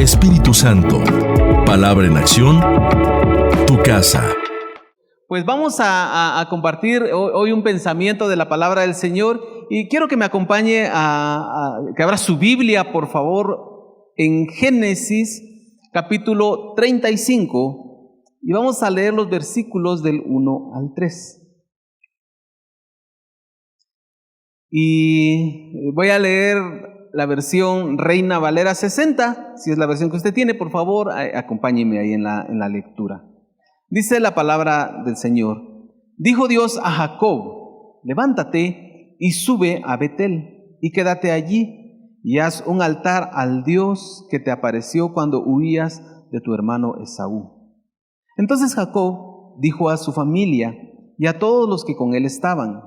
Espíritu Santo, palabra en acción, tu casa. Pues vamos a compartir hoy un pensamiento de la palabra del Señor y quiero que me acompañe que abra su Biblia, por favor, en Génesis capítulo 35 y vamos a leer los versículos del 1 al 3. Y voy a leer la versión Reina Valera 60, si es la versión que usted tiene, por favor, acompáñeme ahí en la lectura. Dice la palabra del Señor: dijo Dios a Jacob, levántate y sube a Betel y quédate allí y haz un altar al Dios que te apareció cuando huías de tu hermano Esaú. Entonces Jacob dijo a su familia y a todos los que con él estaban: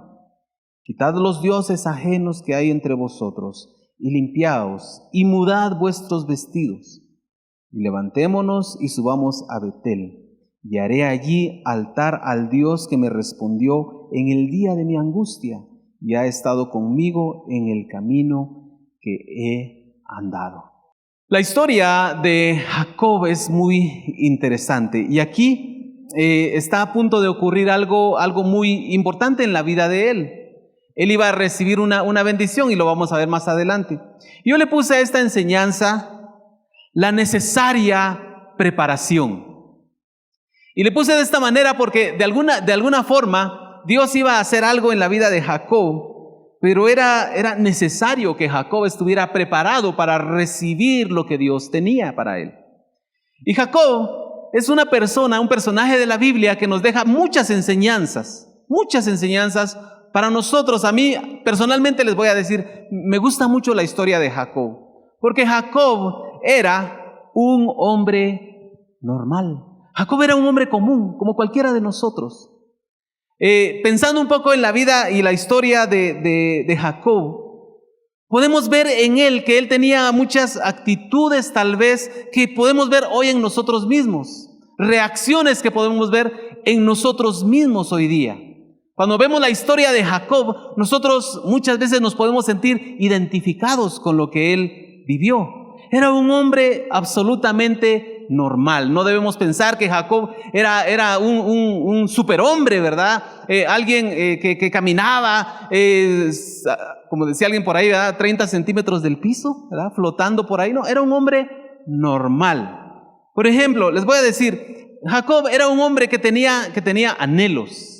quitad los dioses ajenos que hay entre vosotros y limpiaos y mudad vuestros vestidos y levantémonos y subamos a Betel. Y haré allí altar al Dios que me respondió en el día de mi angustia y ha estado conmigo en el camino que he andado. La historia de Jacob es muy interesante y aquí está a punto de ocurrir algo muy importante en la vida de él. Él iba a recibir una bendición y lo vamos a ver más adelante. Yo le puse a esta enseñanza la necesaria preparación. Y le puse de esta manera porque de alguna forma Dios iba a hacer algo en la vida de Jacob, pero era necesario que Jacob estuviera preparado para recibir lo que Dios tenía para él. Y Jacob es un personaje de la Biblia que nos deja muchas enseñanzas para nosotros. A mí personalmente les voy a decir, me gusta mucho la historia de Jacob, porque Jacob era un hombre normal. Jacob era un hombre común, como cualquiera de nosotros. Pensando un poco en la vida y la historia de Jacob, podemos ver en él que él tenía muchas actitudes tal vez que podemos ver hoy en nosotros mismos, reacciones que podemos ver en nosotros mismos hoy día. Cuando vemos la historia de Jacob, nosotros muchas veces nos podemos sentir identificados con lo que él vivió. Era un hombre absolutamente normal. No debemos pensar que Jacob era un superhombre, ¿verdad? Alguien que caminaba, como decía alguien por ahí, ¿verdad? 30 centímetros del piso, ¿verdad? Flotando por ahí. No, era un hombre normal. Por ejemplo, les voy a decir, Jacob era un hombre que tenía anhelos.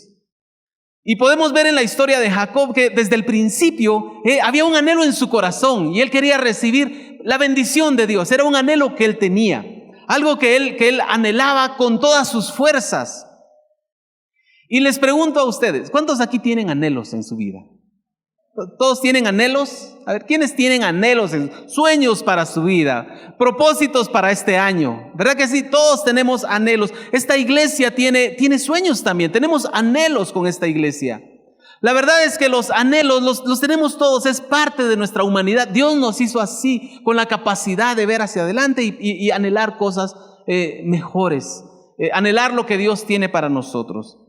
Y podemos ver en la historia de Jacob que desde el principio había un anhelo en su corazón y él quería recibir la bendición de Dios. Era un anhelo que él tenía, algo que él anhelaba con todas sus fuerzas. Y les pregunto a ustedes, ¿cuántos aquí tienen anhelos en su vida? ¿Todos tienen anhelos? A ver, ¿quiénes tienen anhelos, sueños para su vida, propósitos para este año? ¿Verdad que sí? Todos tenemos anhelos. Esta iglesia tiene sueños también. Tenemos anhelos con esta iglesia. La verdad es que los anhelos los tenemos todos, es parte de nuestra humanidad. Dios nos hizo así, con la capacidad de ver hacia adelante y anhelar cosas mejores, anhelar lo que Dios tiene para nosotros.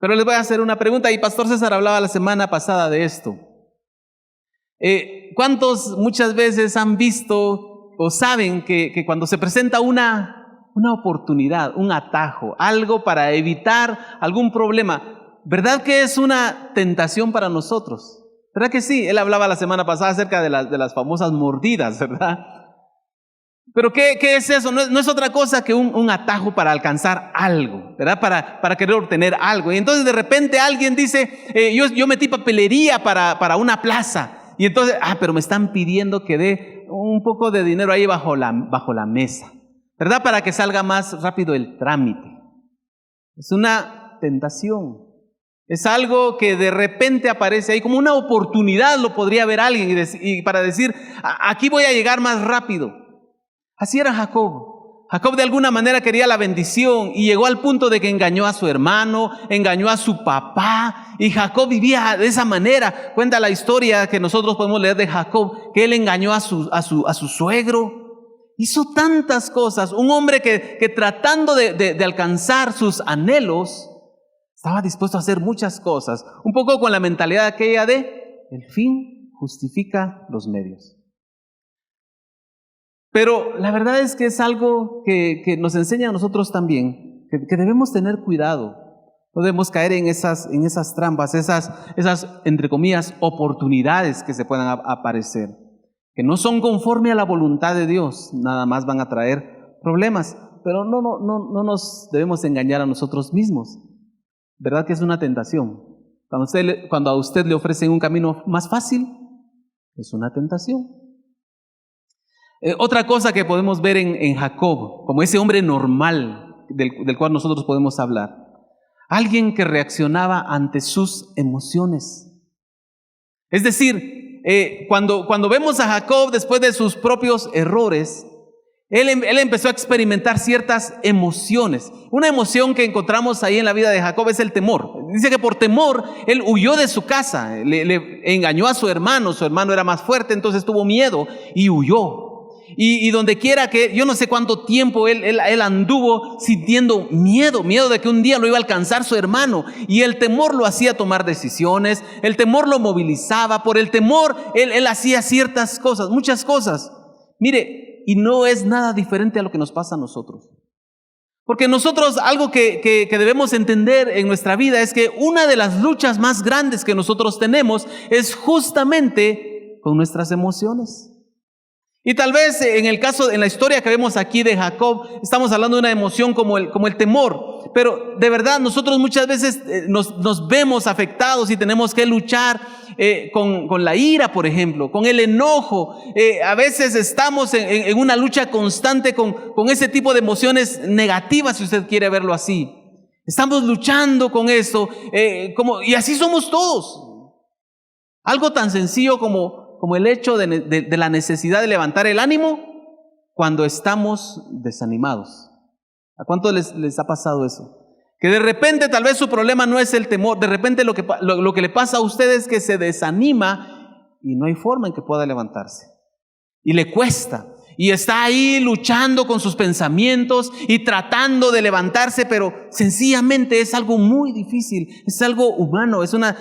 Pero les voy a hacer una pregunta, y Pastor César hablaba la semana pasada de esto. ¿Cuántos muchas veces han visto o saben que cuando se presenta una oportunidad, un atajo, algo para evitar algún problema, ¿verdad que es una tentación para nosotros? ¿Verdad que sí? Él hablaba la semana pasada acerca de las famosas mordidas, ¿verdad? Pero ¿qué es eso? No es otra cosa que un atajo para alcanzar algo, ¿verdad? Para querer obtener algo. Y entonces de repente alguien dice, yo metí papelería para una plaza. Y entonces, pero me están pidiendo que dé un poco de dinero ahí bajo la mesa, ¿verdad? Para que salga más rápido el trámite. Es una tentación. Es algo que de repente aparece ahí como una oportunidad, lo podría ver alguien y para decir, aquí voy a llegar más rápido. Así era Jacob. Jacob de alguna manera quería la bendición y llegó al punto de que engañó a su hermano, engañó a su papá, y Jacob vivía de esa manera. Cuenta la historia que nosotros podemos leer de Jacob, que él engañó a su suegro. Hizo tantas cosas. Un hombre que tratando de alcanzar sus anhelos, estaba dispuesto a hacer muchas cosas. Un poco con la mentalidad aquella de el fin justifica los medios. Pero la verdad es que es algo que nos enseña a nosotros también, que debemos tener cuidado. No debemos caer en esas trampas, esas, entre comillas, oportunidades que se puedan aparecer, que no son conforme a la voluntad de Dios, nada más van a traer problemas. Pero no nos debemos engañar a nosotros mismos. ¿Verdad que es una tentación? Cuando a usted le ofrecen un camino más fácil, es una tentación. Otra cosa que podemos ver en Jacob, como ese hombre normal del cual nosotros podemos hablar, alguien que reaccionaba ante sus emociones. Es decir, cuando vemos a Jacob después de sus propios errores, él empezó a experimentar ciertas emociones. Una emoción que encontramos ahí en la vida de Jacob es el temor. Dice que por temor él huyó de su casa, le engañó a su hermano era más fuerte, entonces tuvo miedo y huyó. Y donde quiera que, yo no sé cuánto tiempo él anduvo sintiendo miedo de que un día lo iba a alcanzar su hermano. Y el temor lo hacía tomar decisiones, el temor lo movilizaba, por el temor él hacía ciertas cosas, muchas cosas. Mire, y no es nada diferente a lo que nos pasa a nosotros. Porque nosotros, algo que debemos entender en nuestra vida es que una de las luchas más grandes que nosotros tenemos es justamente con nuestras emociones. Y tal vez en la historia que vemos aquí de Jacob, estamos hablando de una emoción como el temor. Pero de verdad nosotros muchas veces nos vemos afectados y tenemos que luchar con la ira, por ejemplo, con el enojo. A veces estamos en una lucha constante con ese tipo de emociones negativas, si usted quiere verlo así. Estamos luchando con eso, y así somos todos. Algo tan sencillo como el hecho de la necesidad de levantar el ánimo cuando estamos desanimados. ¿A cuánto les ha pasado eso? Que de repente tal vez su problema no es el temor, de repente lo que le pasa a usted es que se desanima y no hay forma en que pueda levantarse. Y le cuesta. Y está ahí luchando con sus pensamientos y tratando de levantarse, pero sencillamente es algo muy difícil, es algo humano, es una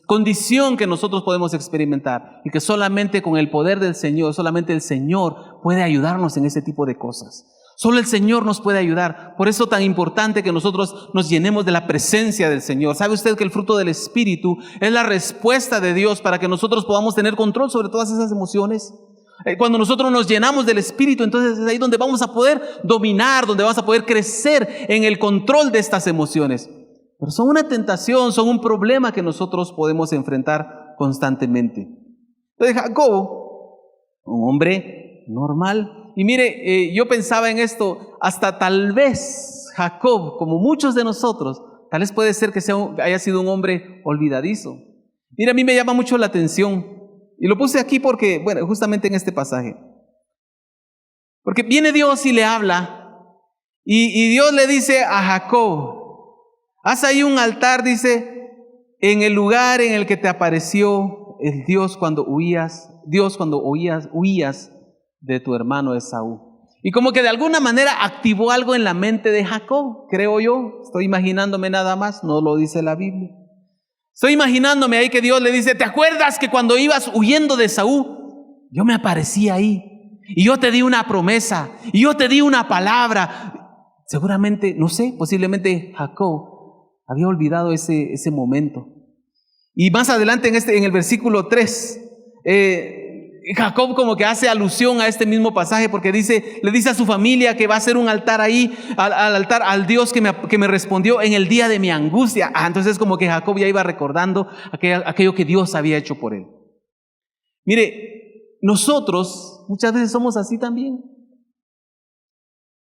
condición que nosotros podemos experimentar y que solamente con el poder del Señor, solamente el Señor puede ayudarnos en ese tipo de cosas. Solo el Señor nos puede ayudar. Por eso es tan importante que nosotros nos llenemos de la presencia del Señor. ¿Sabe usted que el fruto del Espíritu es la respuesta de Dios para que nosotros podamos tener control sobre todas esas emociones? Cuando nosotros nos llenamos del Espíritu, entonces es ahí donde vamos a poder dominar, donde vamos a poder crecer en el control de estas emociones. Pero son una tentación, son un problema que nosotros podemos enfrentar constantemente. Entonces Jacob, un hombre normal. Y mire, yo pensaba en esto, hasta tal vez Jacob, como muchos de nosotros, tal vez puede ser que haya sido un hombre olvidadizo. Mira, a mí me llama mucho la atención, y lo puse aquí porque, bueno, justamente en este pasaje. Porque viene Dios y le habla, y Dios le dice a Jacob, haz ahí un altar, dice, en el lugar en el que te apareció el Dios cuando huías de tu hermano Esaú. Y como que de alguna manera activó algo en la mente de Jacob, creo yo. Estoy imaginándome nada más, no lo dice la Biblia. Estoy imaginándome ahí que Dios le dice, ¿te acuerdas que cuando ibas huyendo de Esaú, yo me aparecí ahí? Y yo te di una promesa, y yo te di una palabra. Seguramente, no sé, posiblemente Jacob había olvidado ese momento. Y más adelante en el versículo 3, Jacob como que hace alusión a este mismo pasaje porque le dice a su familia que va a hacer un altar ahí, al altar al Dios que me respondió en el día de mi angustia. Entonces como que Jacob ya iba recordando aquello que Dios había hecho por él. Mire, nosotros muchas veces somos así también.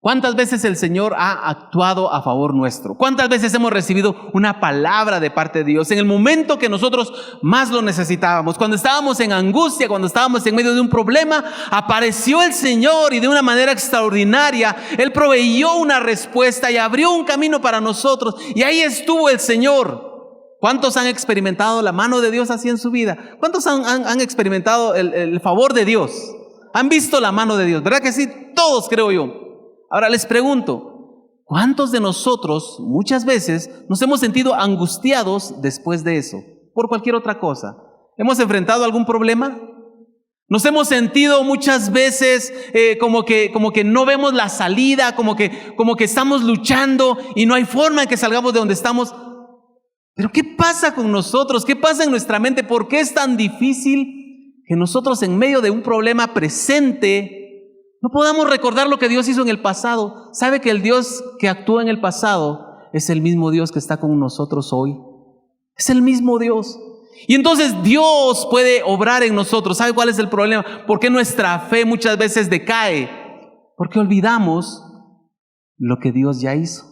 ¿Cuántas veces el Señor ha actuado a favor nuestro? ¿Cuántas veces hemos recibido una palabra de parte de Dios en el momento que nosotros más lo necesitábamos? Cuando estábamos en angustia, cuando estábamos en medio de un problema, apareció el Señor y de una manera extraordinaria Él proveyó una respuesta y abrió un camino para nosotros. Y ahí estuvo el Señor. ¿Cuántos han experimentado la mano de Dios así en su vida? ¿Cuántos han experimentado el favor de Dios? ¿Han visto la mano de Dios? ¿Verdad que sí? Todos, creo yo. Ahora les pregunto, ¿cuántos de nosotros muchas veces nos hemos sentido angustiados después de eso? Por cualquier otra cosa. ¿Hemos enfrentado algún problema? Nos hemos sentido muchas veces como que no vemos la salida, como que estamos luchando y no hay forma en que salgamos de donde estamos. Pero ¿qué pasa con nosotros? ¿Qué pasa en nuestra mente? ¿Por qué es tan difícil que nosotros en medio de un problema presente no podamos recordar lo que Dios hizo en el pasado? ¿Sabe que el Dios que actuó en el pasado es el mismo Dios que está con nosotros hoy? Es el mismo Dios. Y entonces Dios puede obrar en nosotros. ¿Sabe cuál es el problema? ¿Por qué nuestra fe muchas veces decae? Porque olvidamos lo que Dios ya hizo.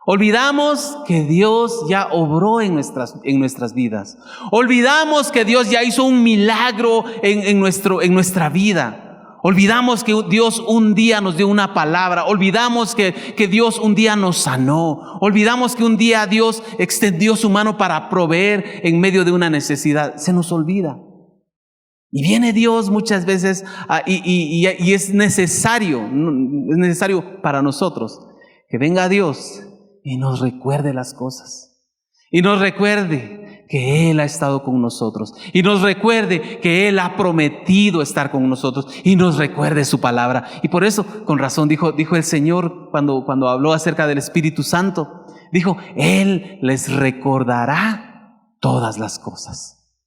Olvidamos que Dios ya obró en nuestras vidas. Olvidamos que Dios ya hizo un milagro en nuestra vida. Olvidamos que Dios un día nos dio una palabra. Olvidamos que Dios un día nos sanó. Olvidamos que un día Dios extendió su mano para proveer en medio de una necesidad. Se nos olvida. Y viene Dios muchas veces y es necesario para nosotros que venga Dios y nos recuerde las cosas. Y nos recuerde que Él ha estado con nosotros. Y nos recuerde que Él ha prometido estar con nosotros. Y nos recuerde su palabra. Y por eso, con razón, dijo el Señor cuando habló acerca del Espíritu Santo. Dijo, Él les recordará todas las cosas.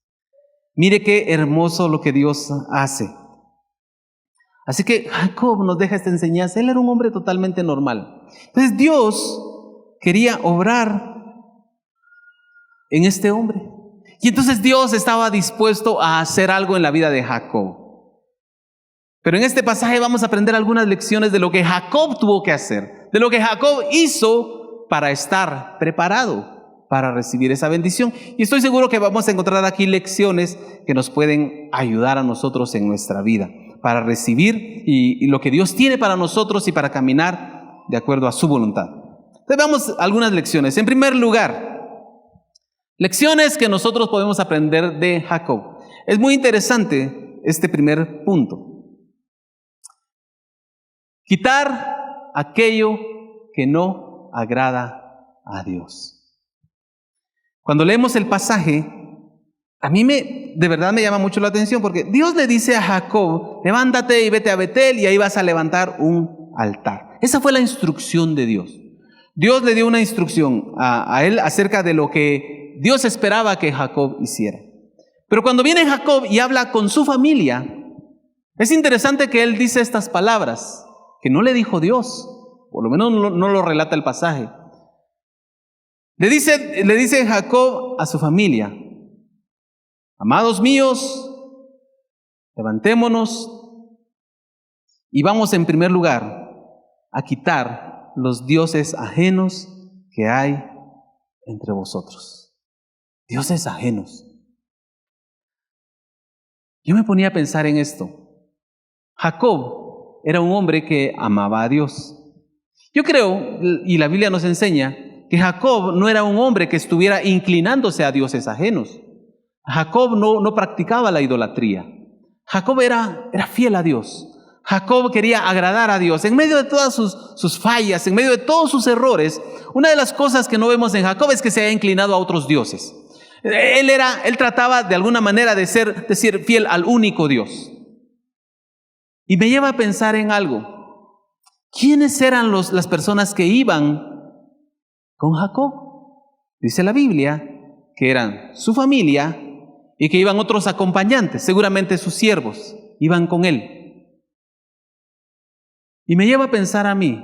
Mire qué hermoso lo que Dios hace. Así que Jacob nos deja esta enseñanza. Él era un hombre totalmente normal. Entonces Dios quería obrar en este hombre. Y entonces Dios estaba dispuesto a hacer algo en la vida de Jacob. Pero en este pasaje vamos a aprender algunas lecciones de lo que Jacob tuvo que hacer, de lo que Jacob hizo para estar preparado para recibir esa bendición. Y estoy seguro que vamos a encontrar aquí lecciones que nos pueden ayudar a nosotros en nuestra vida, para recibir y lo que Dios tiene para nosotros y para caminar de acuerdo a su voluntad. Entonces veamos algunas lecciones. En primer lugar, lecciones que nosotros podemos aprender de Jacob. Es muy interesante este primer punto. Quitar aquello que no agrada a Dios. Cuando leemos el pasaje, a mí de verdad me llama mucho la atención porque Dios le dice a Jacob, levántate y vete a Betel y ahí vas a levantar un altar. Esa fue la instrucción de Dios. Dios le dio una instrucción a él acerca de lo que Dios esperaba que Jacob hiciera. Pero cuando viene Jacob y habla con su familia, es interesante que él dice estas palabras que no le dijo Dios, por lo menos no lo relata el pasaje. Le dice Jacob a su familia, amados míos, levantémonos y vamos en primer lugar a quitar los dioses ajenos que hay entre vosotros. Dioses ajenos. Yo me ponía a pensar en esto. Jacob era un hombre que amaba a Dios. Yo creo, y la Biblia nos enseña, que Jacob no era un hombre que estuviera inclinándose a dioses ajenos. Jacob no practicaba la idolatría. Jacob era fiel a Dios. Jacob quería agradar a Dios. En medio de todas sus fallas, en medio de todos sus errores, una de las cosas que no vemos en Jacob es que se haya inclinado a otros dioses. Él trataba de alguna manera de ser fiel al único Dios. Y me lleva a pensar en algo. ¿Quiénes eran las personas que iban con Jacob? Dice la Biblia que eran su familia y que iban otros acompañantes, seguramente sus siervos, iban con él. Y me lleva a pensar a mí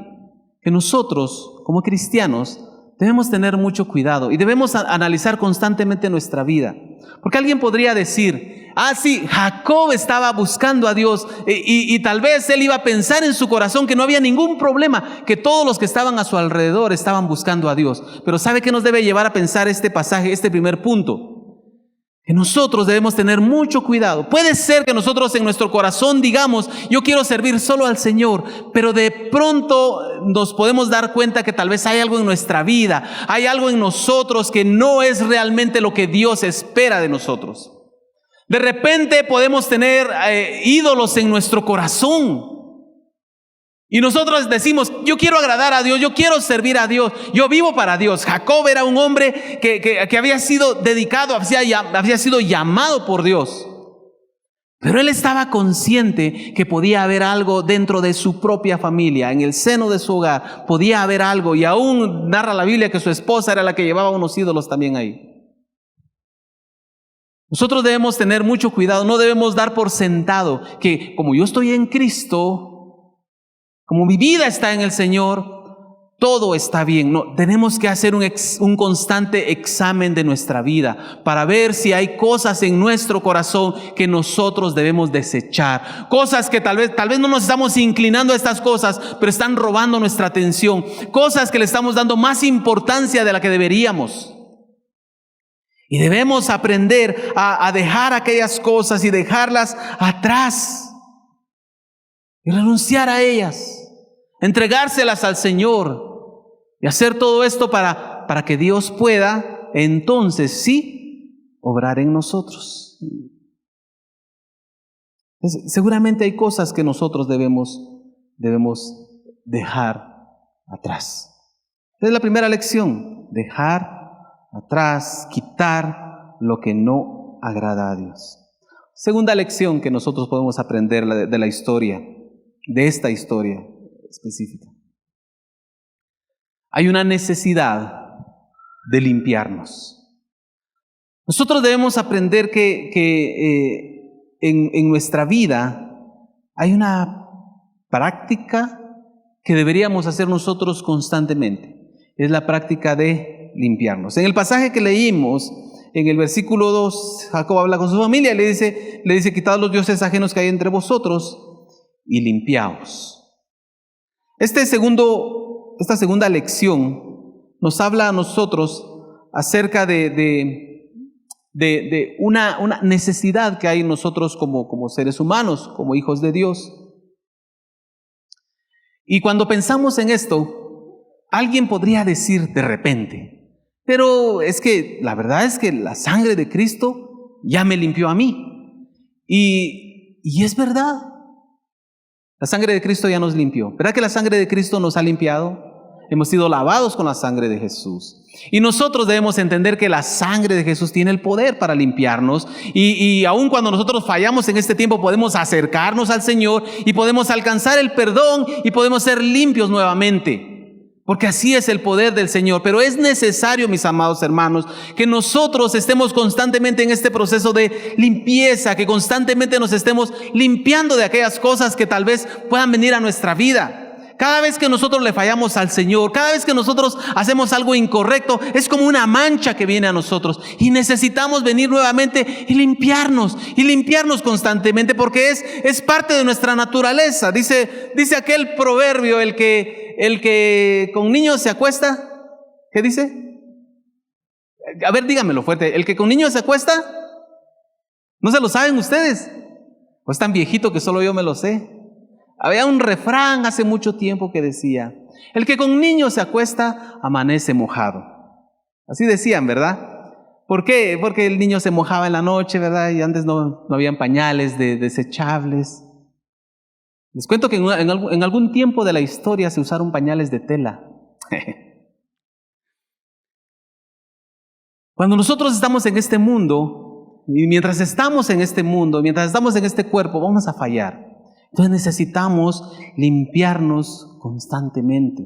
que nosotros, como cristianos, debemos tener mucho cuidado y debemos analizar constantemente nuestra vida. Porque alguien podría decir, sí, Jacob estaba buscando a Dios y tal vez él iba a pensar en su corazón que no había ningún problema, que todos los que estaban a su alrededor estaban buscando a Dios. Pero ¿sabe qué nos debe llevar a pensar este pasaje, este primer punto? Que nosotros debemos tener mucho cuidado. Puede ser que nosotros en nuestro corazón digamos, yo quiero servir solo al Señor, pero de pronto nos podemos dar cuenta que tal vez hay algo en nuestra vida, hay algo en nosotros que no es realmente lo que Dios espera de nosotros. De repente podemos tener ídolos en nuestro corazón. Y nosotros decimos, yo quiero agradar a Dios, yo quiero servir a Dios, yo vivo para Dios. Jacob era un hombre que había sido dedicado, había sido llamado por Dios. Pero él estaba consciente que podía haber algo dentro de su propia familia, en el seno de su hogar, podía haber algo, y aún narra la Biblia que su esposa era la que llevaba unos ídolos también ahí. Nosotros debemos tener mucho cuidado, no debemos dar por sentado que como yo estoy en Cristo, como mi vida está en el Señor, todo está bien. No, tenemos que hacer un constante examen de nuestra vida para ver si hay cosas en nuestro corazón que nosotros debemos desechar. Cosas que tal vez no nos estamos inclinando a estas cosas, pero están robando nuestra atención. Cosas que le estamos dando más importancia de la que deberíamos. Y debemos aprender a dejar aquellas cosas y dejarlas atrás. Y renunciar a ellas. Entregárselas al Señor. Y hacer todo esto para que Dios pueda, entonces sí, obrar en nosotros. Seguramente hay cosas que nosotros debemos dejar atrás. Esa es la primera lección, dejar atrás, quitar lo que no agrada a Dios. Segunda lección que nosotros podemos aprender de la historia, de esta historia específica. Hay una necesidad de limpiarnos. Nosotros debemos aprender que en nuestra vida hay una práctica que deberíamos hacer nosotros constantemente. Es la práctica de limpiarnos. En el pasaje que leímos, en el versículo 2, Jacob habla con su familia y le dice, quitad los dioses ajenos que hay entre vosotros y limpiaos. Esta segunda lección nos habla a nosotros acerca de una necesidad que hay en nosotros como seres humanos, como hijos de Dios. Y cuando pensamos en esto, alguien podría decir de repente, pero es que la verdad es que la sangre de Cristo ya me limpió a mí. Y es verdad. La sangre de Cristo ya nos limpió. ¿Verdad que la sangre de Cristo nos ha limpiado? Hemos sido lavados con la sangre de Jesús. Y nosotros debemos entender que la sangre de Jesús tiene el poder para limpiarnos. Y aun cuando nosotros fallamos en este tiempo, podemos acercarnos al Señor y podemos alcanzar el perdón y podemos ser limpios nuevamente. Porque así es el poder del Señor. Pero es necesario, mis amados hermanos, que nosotros estemos constantemente en este proceso de limpieza, que constantemente nos estemos limpiando de aquellas cosas que tal vez puedan venir a nuestra vida. Cada vez que nosotros le fallamos al Señor, cada vez que nosotros hacemos algo incorrecto, es como una mancha que viene a nosotros. Y necesitamos venir nuevamente y limpiarnos constantemente, porque es parte de nuestra naturaleza. Dice aquel proverbio, el que con niños se acuesta, ¿qué dice? A ver, dígamelo fuerte. ¿El que con niños se acuesta? ¿No se lo saben ustedes? ¿O es tan viejito que solo yo me lo sé? Había un refrán hace mucho tiempo que decía, el que con niños se acuesta, amanece mojado. Así decían, ¿verdad? ¿Por qué? Porque el niño se mojaba en la noche, ¿verdad? Y antes no habían pañales desechables. Les cuento que en algún tiempo de la historia se usaron pañales de tela. Cuando nosotros estamos en este mundo, y mientras estamos en este mundo, mientras estamos en este cuerpo, vamos a fallar. Entonces necesitamos limpiarnos constantemente.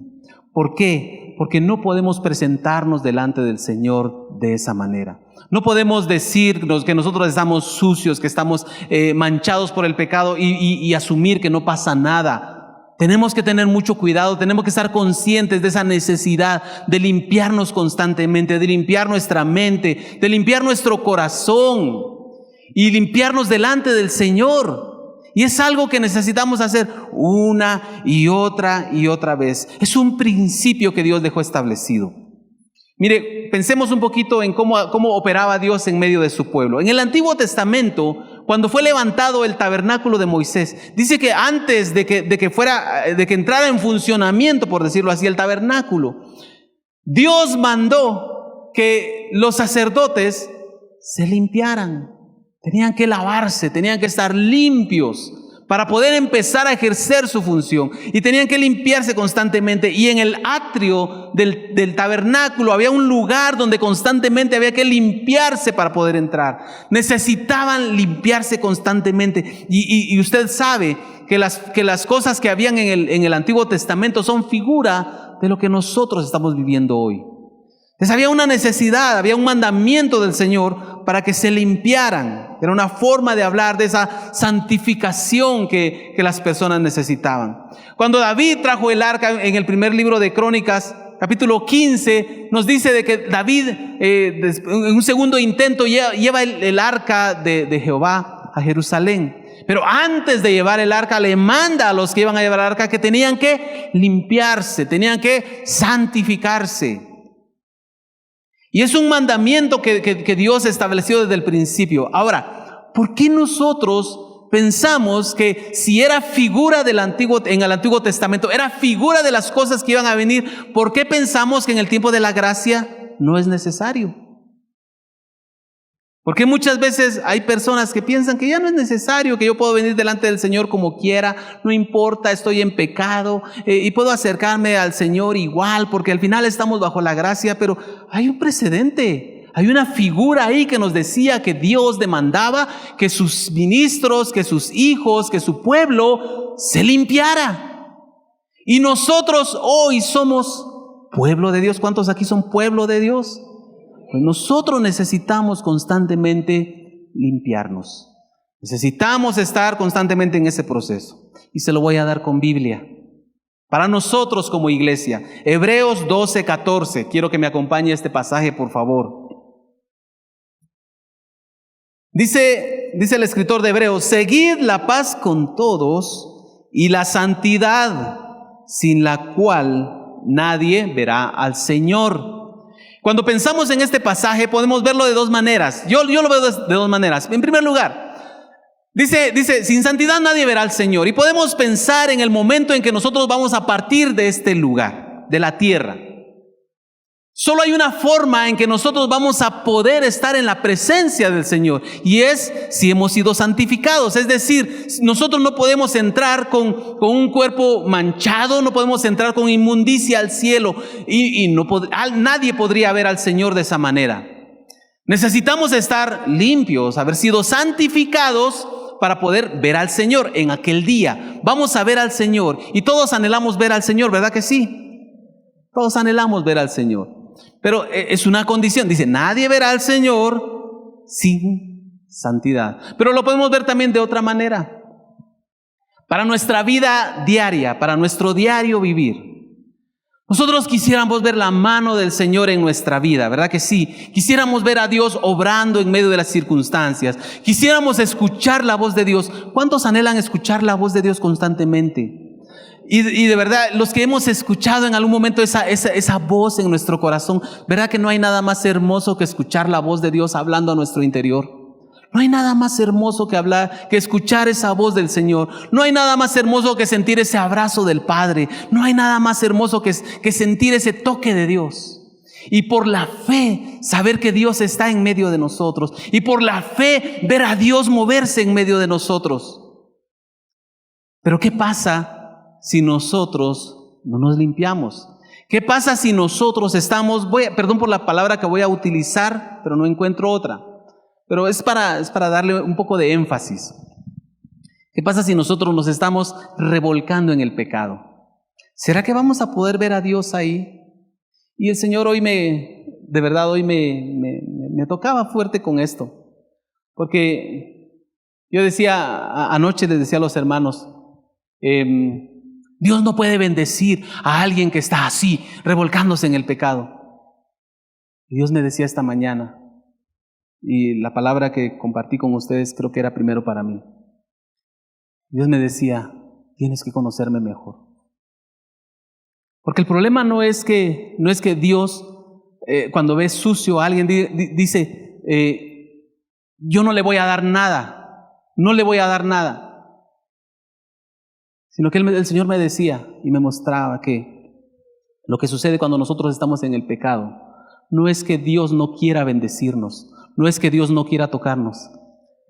¿Por qué? Porque no podemos presentarnos delante del Señor de esa manera. No podemos decirnos que nosotros estamos sucios, que estamos manchados por el pecado y asumir que no pasa nada. Tenemos que tener mucho cuidado, tenemos que estar conscientes de esa necesidad de limpiarnos constantemente, de limpiar nuestra mente, de limpiar nuestro corazón y limpiarnos delante del Señor. Y es algo que necesitamos hacer una y otra vez. Es un principio que Dios dejó establecido. Mire, pensemos un poquito en cómo operaba Dios en medio de su pueblo. En el Antiguo Testamento, cuando fue levantado el tabernáculo de Moisés, dice que antes de que entrara en funcionamiento, por decirlo así, el tabernáculo, Dios mandó que los sacerdotes se limpiaran. Tenían que lavarse, tenían que estar limpios para poder empezar a ejercer su función. Y tenían que limpiarse constantemente. Y en el atrio del tabernáculo había un lugar donde constantemente había que limpiarse para poder entrar. Necesitaban limpiarse constantemente. Y usted sabe que las cosas que habían en el Antiguo Testamento son figura de lo que nosotros estamos viviendo hoy. Entonces había una necesidad, había un mandamiento del Señor para que se limpiaran. Era una forma de hablar de esa santificación que las personas necesitaban. Cuando David trajo el arca en el primer libro de Crónicas, capítulo 15, nos dice de que David en un segundo intento lleva el arca de Jehová a Jerusalén. Pero antes de llevar el arca, le manda a los que iban a llevar el arca que tenían que limpiarse, tenían que santificarse. Y es un mandamiento que Dios estableció desde el principio. Ahora, ¿por qué nosotros pensamos que si era figura en el Antiguo Testamento, era figura de las cosas que iban a venir, ¿por qué pensamos que en el tiempo de la gracia no es necesario? Porque muchas veces hay personas que piensan que ya no es necesario, que yo puedo venir delante del Señor como quiera, no importa, estoy en pecado y puedo acercarme al Señor igual, porque al final estamos bajo la gracia, pero hay un precedente, hay una figura ahí que nos decía que Dios demandaba que sus ministros, que sus hijos, que su pueblo se limpiara. Y nosotros hoy somos pueblo de Dios. ¿Cuántos aquí son pueblo de Dios? Pues nosotros necesitamos constantemente limpiarnos. Necesitamos estar constantemente en ese proceso. Y se lo voy a dar con Biblia. Para nosotros como iglesia. Hebreos 12:14. Quiero que me acompañe este pasaje, por favor. Dice el escritor de Hebreos: seguid la paz con todos y la santidad, sin la cual nadie verá al Señor. Cuando pensamos en este pasaje podemos verlo de dos maneras. Yo lo veo de dos maneras. En primer lugar, dice, sin santidad nadie verá al Señor. Y podemos pensar en el momento en que nosotros vamos a partir de este lugar, de la tierra. Solo hay una forma en que nosotros vamos a poder estar en la presencia del Señor, y es si hemos sido santificados. Es decir, nosotros no podemos entrar con un cuerpo manchado, no podemos entrar con inmundicia al cielo, y nadie podría ver al Señor de esa manera. Necesitamos estar limpios, haber sido santificados para poder ver al Señor en aquel día. Vamos a ver al Señor, y todos anhelamos ver al Señor, ¿verdad que sí? Todos anhelamos ver al Señor. Pero es una condición. Dice, nadie verá al Señor sin santidad. Pero lo podemos ver también de otra manera. Para nuestra vida diaria, para nuestro diario vivir. Nosotros quisiéramos ver la mano del Señor en nuestra vida, ¿verdad que sí? Quisiéramos ver a Dios obrando en medio de las circunstancias. Quisiéramos escuchar la voz de Dios. ¿Cuántos anhelan escuchar la voz de Dios constantemente? Y de verdad, los que hemos escuchado en algún momento esa voz en nuestro corazón, ¿verdad que no hay nada más hermoso que escuchar la voz de Dios hablando a nuestro interior? No hay nada más hermoso que escuchar esa voz del Señor. No hay nada más hermoso que sentir ese abrazo del Padre. No hay nada más hermoso que sentir ese toque de Dios. Y por la fe, saber que Dios está en medio de nosotros. Y por la fe, ver a Dios moverse en medio de nosotros. Pero ¿qué pasa si nosotros no nos limpiamos? ¿Qué pasa si nosotros perdón por la palabra que voy a utilizar, pero no encuentro otra, pero es para darle un poco de énfasis? ¿Qué pasa si nosotros nos estamos revolcando en el pecado? ¿Será que vamos a poder ver a Dios ahí? Y el Señor hoy me tocaba fuerte con esto, porque yo anoche les decía a los hermanos, Dios no puede bendecir a alguien que está así, revolcándose en el pecado. Y Dios me decía esta mañana, y la palabra que compartí con ustedes creo que era primero para mí. Dios me decía, tienes que conocerme mejor. Porque el problema no es que Dios, cuando ve sucio a alguien, dice, yo no le voy a dar nada, no le voy a dar nada. Sino que el Señor me decía y me mostraba que lo que sucede cuando nosotros estamos en el pecado no es que Dios no quiera bendecirnos, no es que Dios no quiera tocarnos,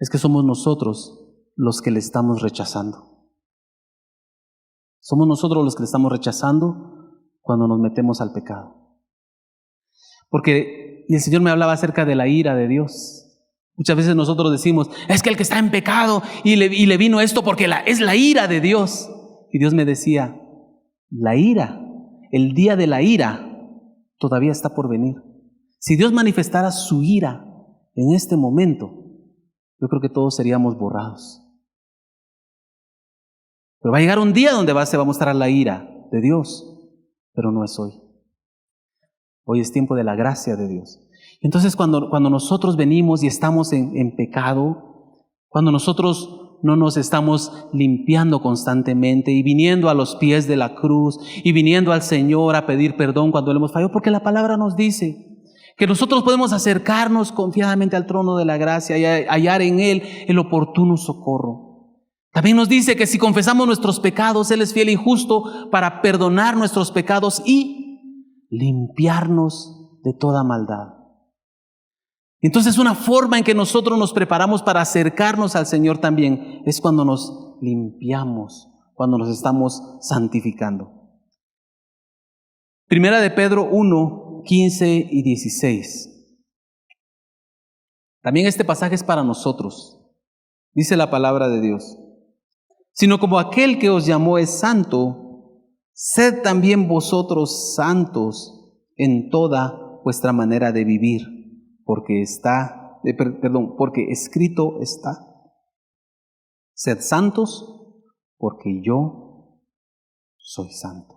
es que somos nosotros los que le estamos rechazando. Somos nosotros los que le estamos rechazando cuando nos metemos al pecado. Porque, y el Señor me hablaba acerca de la ira de Dios. Muchas veces nosotros decimos, es que el que está en pecado y le vino esto porque es la ira de Dios. Y Dios me decía, la ira, el día de la ira todavía está por venir. Si Dios manifestara su ira en este momento, yo creo que todos seríamos borrados. Pero va a llegar un día donde se va a mostrar la ira de Dios, pero no es hoy. Hoy es tiempo de la gracia de Dios. Entonces cuando nosotros venimos y estamos en pecado, cuando nosotros no nos estamos limpiando constantemente y viniendo a los pies de la cruz y viniendo al Señor a pedir perdón cuando le hemos fallado, porque la palabra nos dice que nosotros podemos acercarnos confiadamente al trono de la gracia y hallar en Él el oportuno socorro. También nos dice que si confesamos nuestros pecados, Él es fiel y justo para perdonar nuestros pecados y limpiarnos de toda maldad. Entonces una forma en que nosotros nos preparamos para acercarnos al Señor también es cuando nos limpiamos, cuando nos estamos santificando. Primera de Pedro 1, 15 y 16. También este pasaje es para nosotros. Dice la palabra de Dios: sino como aquel que os llamó es santo, sed también vosotros santos en toda vuestra manera de vivir, porque escrito está: sed santos, porque yo soy santo.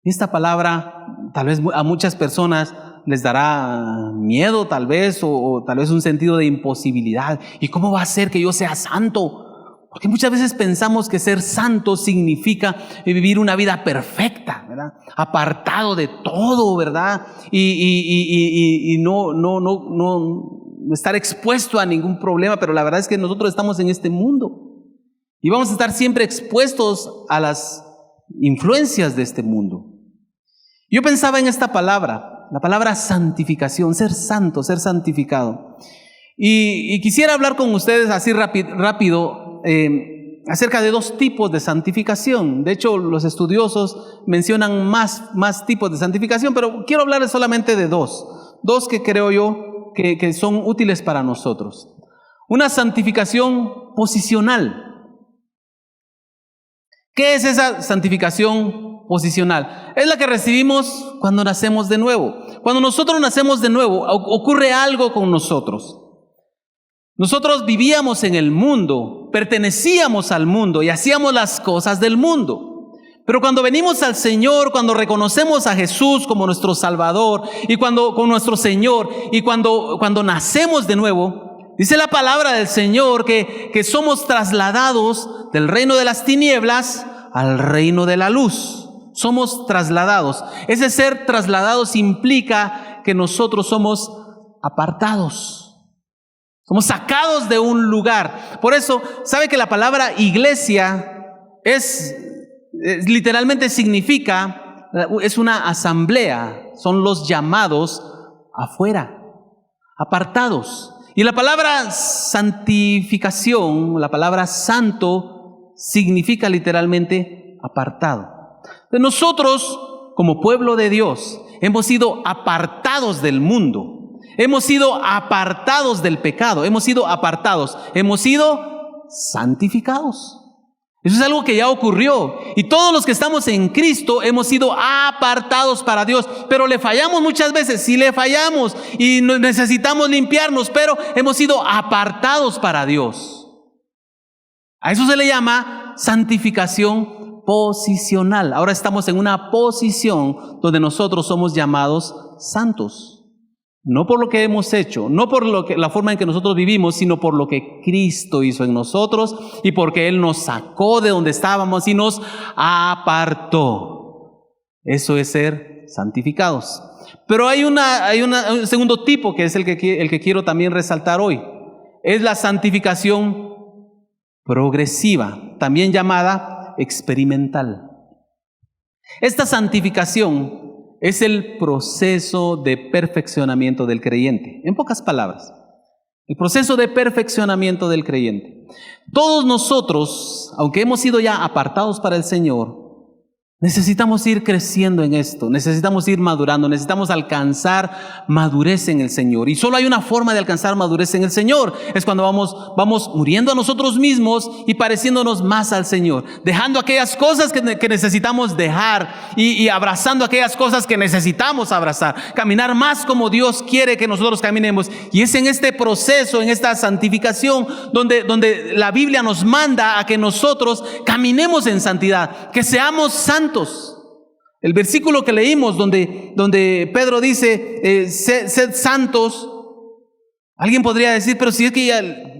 Esta palabra tal vez a muchas personas les dará miedo, tal vez, o tal vez un sentido de imposibilidad. ¿Y cómo va a ser que yo sea santo? Porque muchas veces pensamos que ser santo significa vivir una vida perfecta, ¿verdad? Apartado de todo, ¿verdad? Y no estar expuesto a ningún problema. Pero la verdad es que nosotros estamos en este mundo y vamos a estar siempre expuestos a las influencias de este mundo. Yo pensaba en esta palabra, la palabra santificación, ser santo, ser santificado. Y quisiera hablar con ustedes así rápido acerca de dos tipos de santificación. De hecho, los estudiosos mencionan más tipos de santificación, pero quiero hablarles solamente de dos que creo yo que son útiles para nosotros. Una santificación posicional. ¿Qué es esa santificación posicional? Es la que recibimos cuando nacemos de nuevo. Cuando nosotros nacemos de nuevo, ocurre algo con nosotros. Nosotros vivíamos en el mundo, pertenecíamos al mundo y hacíamos las cosas del mundo. Pero cuando venimos al Señor, cuando reconocemos a Jesús como nuestro Salvador y como nuestro Señor, y cuando nacemos de nuevo, dice la palabra del Señor que somos trasladados del reino de las tinieblas al reino de la luz. Somos trasladados. Ese ser trasladados implica que nosotros somos apartados. Somos sacados de un lugar. Por eso, ¿sabe que la palabra iglesia literalmente significa, es una asamblea? Son los llamados afuera, apartados. Y la palabra santificación, la palabra santo, significa literalmente apartado. Nosotros, como pueblo de Dios, hemos sido apartados del mundo. Hemos sido apartados del pecado, hemos sido apartados, hemos sido santificados. Eso es algo que ya ocurrió. Y todos los que estamos en Cristo hemos sido apartados para Dios. Pero le fallamos muchas veces, sí le fallamos y necesitamos limpiarnos, pero hemos sido apartados para Dios. A eso se le llama santificación posicional. Ahora estamos en una posición donde nosotros somos llamados santos. No por lo que hemos hecho, no por la forma en que nosotros vivimos, sino por lo que Cristo hizo en nosotros y porque Él nos sacó de donde estábamos y nos apartó. Eso es ser santificados. Pero hay un segundo tipo que es el que quiero también resaltar hoy. Es la santificación progresiva, también llamada experimental. Esta santificación es el proceso de perfeccionamiento del creyente. En pocas palabras, El proceso de perfeccionamiento del creyente. Todos nosotros, aunque hemos sido ya apartados para el Señor, necesitamos ir creciendo en esto, necesitamos ir madurando, necesitamos alcanzar madurez en el Señor. Y solo hay una forma de alcanzar madurez en el Señor, es cuando vamos muriendo a nosotros mismos y pareciéndonos más al Señor, dejando aquellas cosas que necesitamos dejar y abrazando aquellas cosas que necesitamos abrazar, caminar más como Dios quiere que nosotros caminemos. Y es en este proceso, en esta santificación, donde la Biblia nos manda a que nosotros caminemos en santidad, que seamos santos. El versículo que leímos donde Pedro dice, sed santos. Alguien podría decir, pero si es que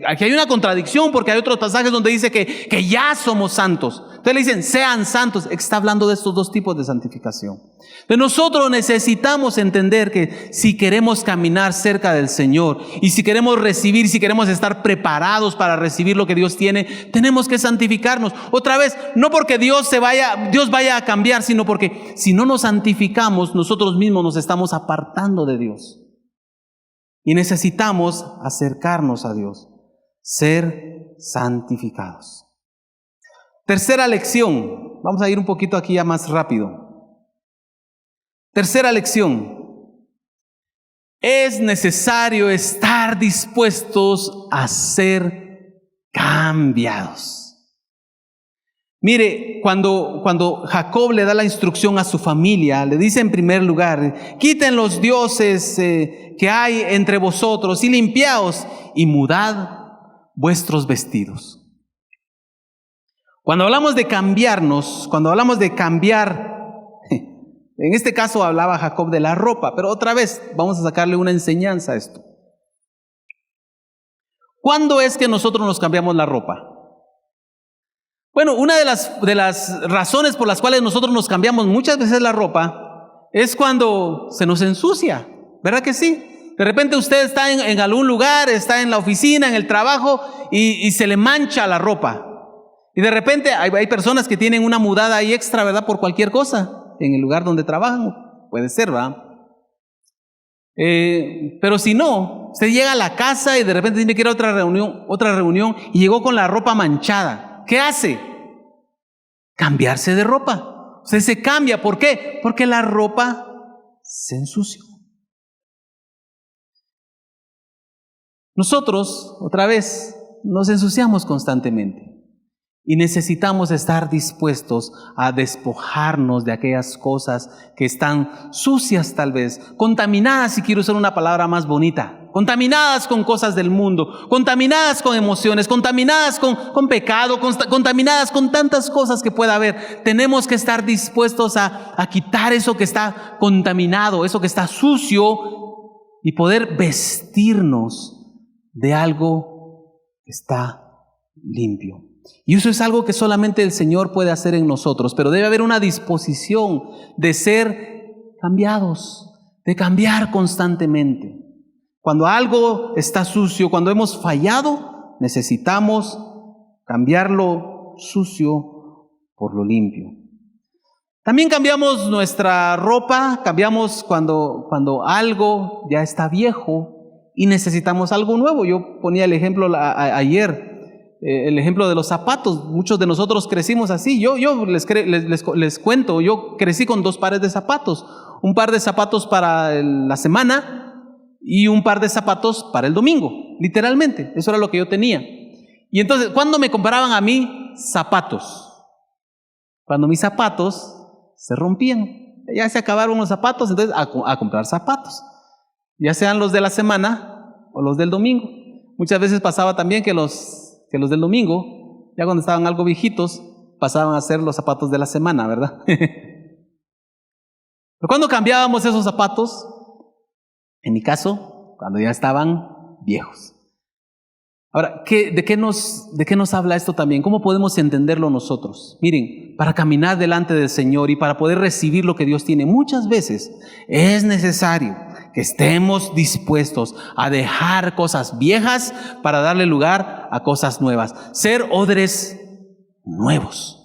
aquí hay una contradicción, porque hay otros pasajes donde dice que ya somos santos. Entonces le dicen, sean santos. Está hablando de estos dos tipos de santificación. Pero nosotros necesitamos entender que si queremos caminar cerca del Señor y si queremos recibir, si queremos estar preparados para recibir lo que Dios tiene, tenemos que santificarnos. Otra vez, no porque Dios vaya a cambiar, sino porque si no nos santificamos, nosotros mismos nos estamos apartando de Dios. Y necesitamos acercarnos a Dios, ser santificados. Tercera lección, vamos a ir un poquito aquí ya más rápido. Tercera lección, es necesario estar dispuestos a ser cambiados. Mire, cuando Jacob le da la instrucción a su familia, le dice en primer lugar, quiten los dioses que hay entre vosotros y limpiaos y mudad vuestros vestidos. Cuando hablamos de cambiarnos, cuando hablamos de cambiar, en este caso hablaba Jacob de la ropa, pero otra vez vamos a sacarle una enseñanza a esto. ¿Cuándo es que nosotros nos cambiamos la ropa? Bueno, una de las razones por las cuales nosotros nos cambiamos muchas veces la ropa es cuando se nos ensucia, ¿verdad que sí? De repente usted está en algún lugar, está en la oficina, en el trabajo y se le mancha la ropa. Y de repente hay personas que tienen una mudada ahí extra, ¿verdad? Por cualquier cosa en el lugar donde trabajan, puede ser, ¿verdad? Pero si no, usted llega a la casa y de repente tiene que ir a otra reunión y llegó con la ropa manchada. ¿Qué hace? Cambiarse de ropa. Usted se cambia, ¿por qué? Porque la ropa se ensució. Nosotros, otra vez, nos ensuciamos constantemente. Y necesitamos estar dispuestos a despojarnos de aquellas cosas que están sucias tal vez, contaminadas, si quiero usar una palabra más bonita, contaminadas con cosas del mundo, contaminadas con emociones, contaminadas con pecado, contaminadas con tantas cosas que pueda haber. Tenemos que estar dispuestos a quitar eso que está contaminado, eso que está sucio y poder vestirnos de algo que está limpio. Y eso es algo que solamente el Señor puede hacer en nosotros, pero debe haber una disposición de ser cambiados, de cambiar constantemente. Cuando algo está sucio, cuando hemos fallado, necesitamos cambiar lo sucio por lo limpio. También cambiamos nuestra ropa, cambiamos cuando algo ya está viejo y necesitamos algo nuevo. Yo ponía el ejemplo ayer. El ejemplo de los zapatos, muchos de nosotros crecimos así. Yo les cuento, yo crecí con 2 pares de zapatos, un par de zapatos para la semana y un par de zapatos para el domingo, literalmente, eso era lo que yo tenía. Y entonces, ¿cuándo me compraban a mí zapatos? Cuando mis zapatos se rompían, ya se acabaron los zapatos, entonces a comprar zapatos, ya sean los de la semana o los del domingo. Muchas veces pasaba también que los del domingo, ya cuando estaban algo viejitos, pasaban a ser los zapatos de la semana, ¿verdad? Pero cuando cambiábamos esos zapatos, en mi caso, cuando ya estaban viejos. Ahora, ¿de qué nos habla esto también? ¿Cómo podemos entenderlo nosotros? Miren, para caminar delante del Señor y para poder recibir lo que Dios tiene, muchas veces es necesario que estemos dispuestos a dejar cosas viejas para darle lugar a cosas nuevas. Ser odres nuevos.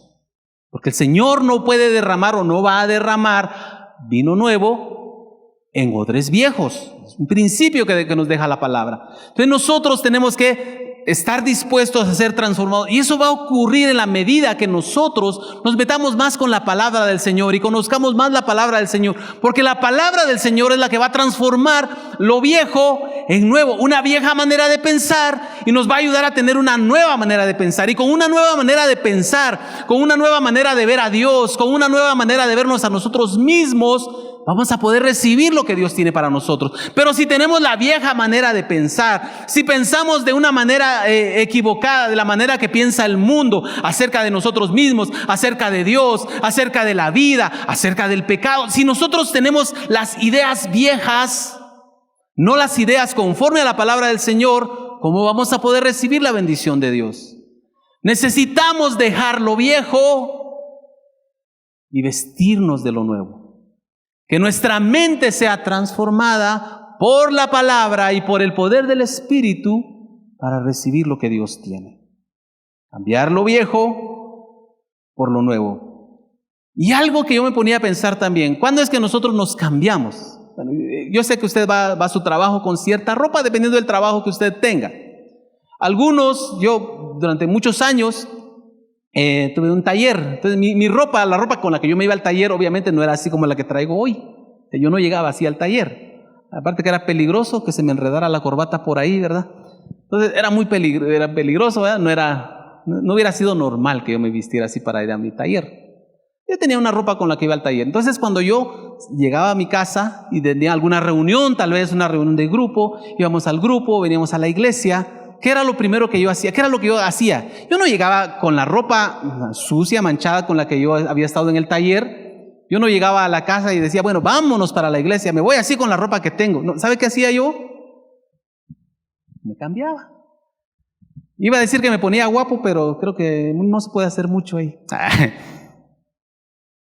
Porque el Señor no puede derramar o no va a derramar vino nuevo en odres viejos. Es un principio que nos deja la palabra. Entonces nosotros tenemos que estar dispuestos a ser transformados. Y eso va a ocurrir en la medida que nosotros nos metamos más con la palabra del Señor y conozcamos más la palabra del Señor. Porque la palabra del Señor es la que va a transformar lo viejo en nuevo. Una vieja manera de pensar y nos va a ayudar a tener una nueva manera de pensar. Y con una nueva manera de pensar, con una nueva manera de ver a Dios, con una nueva manera de vernos a nosotros mismos, vamos a poder recibir lo que Dios tiene para nosotros. Pero si tenemos la vieja manera de pensar, si pensamos de una manera equivocada, de la manera que piensa el mundo acerca de nosotros mismos, acerca de Dios, acerca de la vida, acerca del pecado, si nosotros tenemos las ideas viejas, no las ideas conforme a la palabra del Señor, ¿cómo vamos a poder recibir la bendición de Dios? Necesitamos dejar lo viejo y vestirnos de lo nuevo. Que nuestra mente sea transformada por la palabra y por el poder del Espíritu para recibir lo que Dios tiene. Cambiar lo viejo por lo nuevo. Y algo que yo me ponía a pensar también, ¿cuándo es que nosotros nos cambiamos? Bueno, yo sé que usted va a su trabajo con cierta ropa dependiendo del trabajo que usted tenga. Algunos, yo durante muchos años tuve un taller. Entonces mi ropa, la ropa con la que yo me iba al taller, obviamente no era así como la que traigo hoy. Yo no llegaba así al taller. Aparte que era peligroso que se me enredara la corbata por ahí, ¿verdad? Entonces era muy peligroso, ¿verdad? No hubiera sido normal que yo me vistiera así para ir a mi taller. Yo tenía una ropa con la que iba al taller. Entonces cuando yo llegaba a mi casa y tenía alguna reunión, tal vez una reunión de grupo, íbamos al grupo, veníamos a la iglesia, ¿qué era lo primero que yo hacía? ¿Qué era lo que yo hacía? Yo no llegaba con la ropa sucia, manchada con la que yo había estado en el taller. Yo no llegaba a la casa y decía, bueno, vámonos para la iglesia, me voy así con la ropa que tengo. No, ¿sabe qué hacía yo? Me cambiaba. Iba a decir que me ponía guapo, pero creo que no se puede hacer mucho ahí.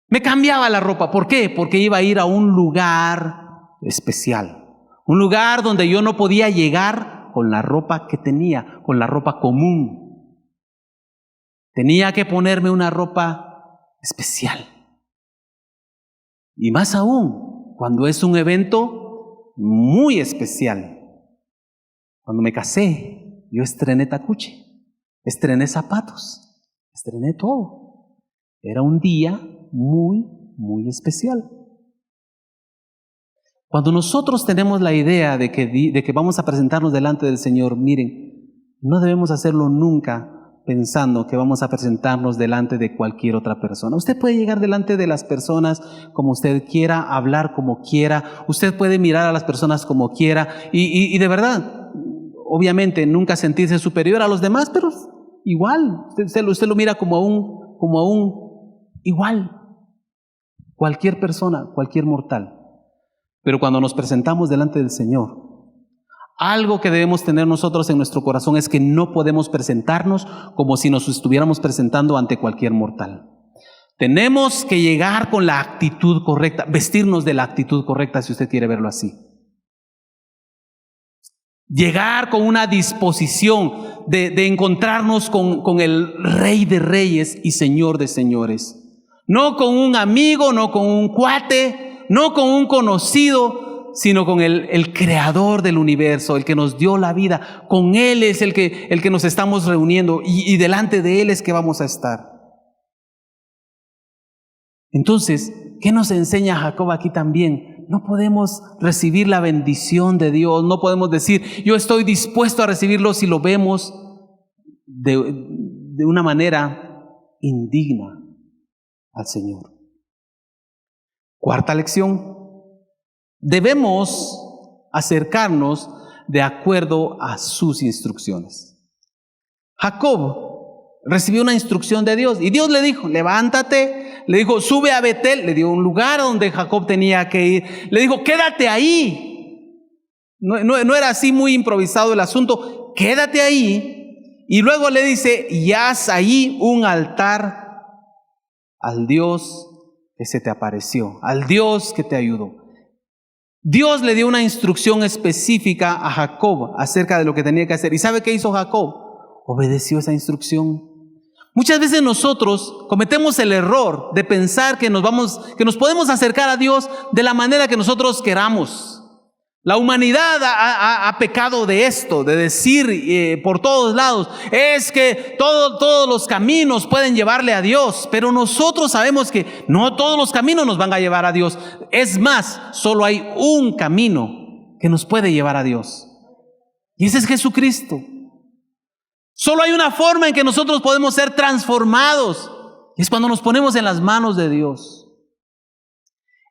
Me cambiaba la ropa. ¿Por qué? Porque iba a ir a un lugar especial. Un lugar donde yo no podía llegar con la ropa que tenía, con la ropa común. Tenía que ponerme una ropa especial. Y más aún, cuando es un evento muy especial. Cuando me casé, yo estrené tacuche, estrené zapatos, estrené todo. Era un día muy, muy especial. Cuando nosotros tenemos la idea de que vamos a presentarnos delante del Señor, miren, no debemos hacerlo nunca pensando que vamos a presentarnos delante de cualquier otra persona. Usted puede llegar delante de las personas como usted quiera, hablar como quiera, usted puede mirar a las personas como quiera y de verdad, obviamente nunca sentirse superior a los demás, pero igual, usted lo mira como a un igual, cualquier persona, cualquier mortal. Pero cuando nos presentamos delante del Señor, algo que debemos tener nosotros en nuestro corazón es que no podemos presentarnos como si nos estuviéramos presentando ante cualquier mortal. Tenemos que llegar con la actitud correcta, vestirnos de la actitud correcta, si usted quiere verlo así. Llegar con una disposición de encontrarnos con el Rey de Reyes y Señor de Señores. No con un amigo, no con un cuate, no con un conocido, sino con el creador del universo, el que nos dio la vida. Con Él es el que nos estamos reuniendo y delante de Él es que vamos a estar. Entonces, ¿qué nos enseña Jacob aquí también? No podemos recibir la bendición de Dios, no podemos decir, yo estoy dispuesto a recibirlo si lo vemos de una manera indigna al Señor. Cuarta lección. Debemos acercarnos de acuerdo a sus instrucciones. Jacob recibió una instrucción de Dios y Dios le dijo, levántate, le dijo, sube a Betel, le dio un lugar donde Jacob tenía que ir, le dijo, quédate ahí. No era así muy improvisado el asunto, quédate ahí. Y luego le dice, y haz ahí un altar al Dios que se te apareció, al Dios que te ayudó. Dios le dio una instrucción específica a Jacob acerca de lo que tenía que hacer. ¿Y sabe qué hizo Jacob? Obedeció esa instrucción. Muchas veces nosotros cometemos el error de pensar que nos podemos acercar a Dios de la manera que nosotros queramos. La humanidad ha pecado de esto, de decir por todos lados, es que todos los caminos pueden llevarle a Dios, pero nosotros sabemos que no todos los caminos nos van a llevar a Dios. Es más, solo hay un camino que nos puede llevar a Dios, y ese es Jesucristo. Solo hay una forma en que nosotros podemos ser transformados, y es cuando nos ponemos en las manos de Dios.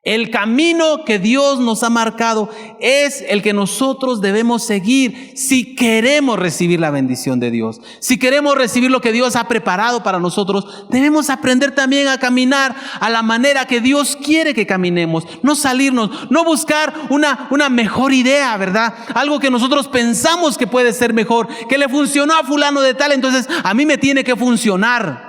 El camino que Dios nos ha marcado es el que nosotros debemos seguir si queremos recibir la bendición de Dios. Si queremos recibir lo que Dios ha preparado para nosotros, debemos aprender también a caminar a la manera que Dios quiere que caminemos. No salirnos, no buscar una mejor idea, ¿verdad? Algo que nosotros pensamos que puede ser mejor, que le funcionó a fulano de tal, entonces a mí me tiene que funcionar.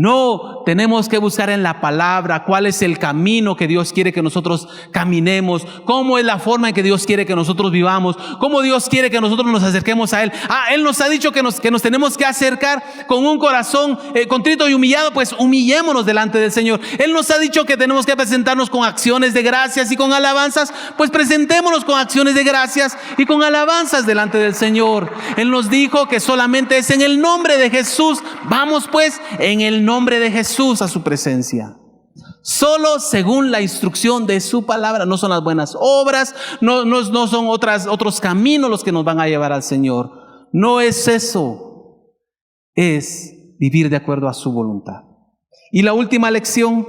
No, tenemos que buscar en la palabra cuál es el camino que Dios quiere que nosotros caminemos, cómo es la forma en que Dios quiere que nosotros vivamos, cómo Dios quiere que nosotros nos acerquemos a Él. Él nos ha dicho que nos tenemos que acercar con un corazón contrito y humillado, pues humillémonos delante del Señor. Él nos ha dicho que tenemos que presentarnos con acciones de gracias y con alabanzas, pues presentémonos con acciones de gracias y con alabanzas delante del Señor. Él nos dijo que solamente es en el nombre de Jesús. Vamos pues en el nombre de Jesús a su presencia. Solo según la instrucción de su palabra. No son las buenas obras, no son otros caminos los que nos van a llevar al Señor. No es eso. Es vivir de acuerdo a su voluntad. Y la última lección: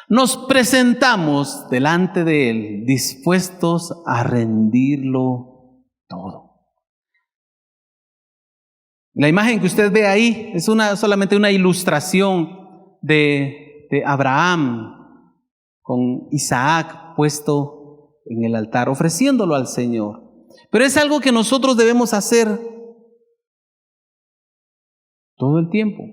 nos presentamos delante de Él dispuestos a rendirlo todo. La imagen que usted ve ahí es solamente una ilustración de Abraham con Isaac puesto en el altar, ofreciéndolo al Señor. Pero es algo que nosotros debemos hacer todo el tiempo.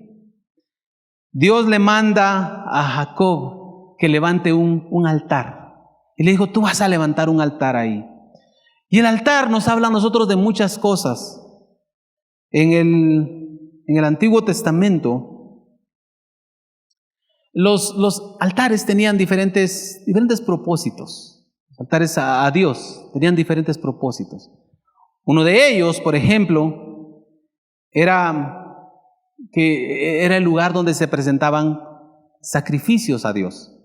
Dios le manda a Jacob que levante un altar. Y le dijo, tú vas a levantar un altar ahí. Y el altar nos habla a nosotros de muchas cosas. En el Antiguo Testamento, los altares tenían diferentes propósitos. Los altares a Dios tenían diferentes propósitos. Uno de ellos, por ejemplo, era el lugar donde se presentaban sacrificios a Dios.